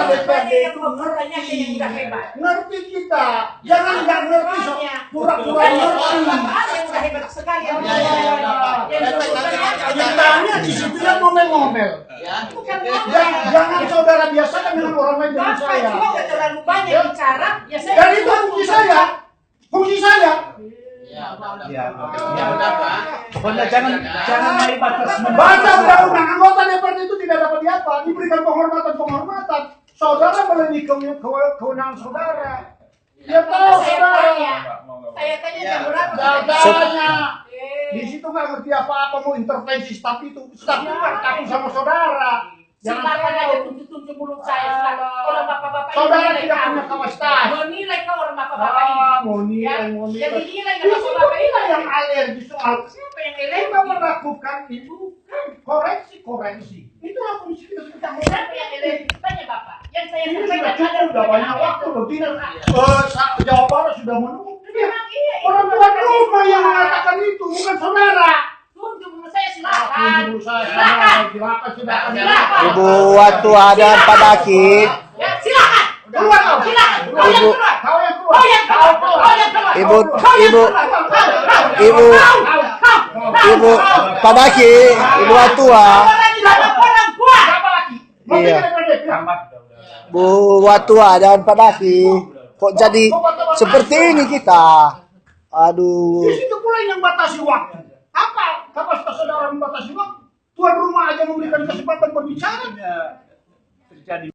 DPRD itu ngerti kita, jangan nggak ngerti pura-pura ngerti. Ditanya di situ yang ngomel-ngomel. Jangan saudara biasakan dengan orang lain dengan saya. Dan itu fungsi saya, fungsi saya. Pokoknya jangan main batas. Baca undang-undang, anggota DPRD itu tidak dapat diapa, diberikan penghormatan. Saudara melebihi kewenangan saudara. Dia tahu saudara. Saya tanya berapa? Tanya. Di situ nggak ngerti apa-apa, mau intervensi staf itu. Staf itu nggak takut sama saudara. Silakan aja tunjuk-tunjuk mulut saya. Orang bapak-bapak saudara tidak punya kapasitas. mau nilai kau orang bapak-bapak ini. Mau nilai. Jadi nilai Di situ kita yang alergi soal siapa yang nilai? kita melakukan itu koreksi. Itulah fungsi kita sebagai Siapa yang nilai? Tanya bapak. Yang saya ini sampaikan sudah cukup, udah banyak waktu loh. Jawa Barat sudah menunggu. Memang iya. Orang tuan rumah yang mengatakan itu, bukan saudara. Tunjuk mulut saya silakan. Silakan. Ibu Watua dan Pak Daki. Ya silakan. Keluar kau. Silakan. Ibu- Kau yang keluar. Kau yang keluar. Ibu Pak Daki, Ibu Watua. Iya. Bu Watua dan Pak Daki. Kok jadi seperti ini kita? Aduh. Di situ pula yang batasi waktu. Apa kapasitas saudara membatasi waktu? Tuan rumah aja memberikan kesempatan berbicara. Terjadi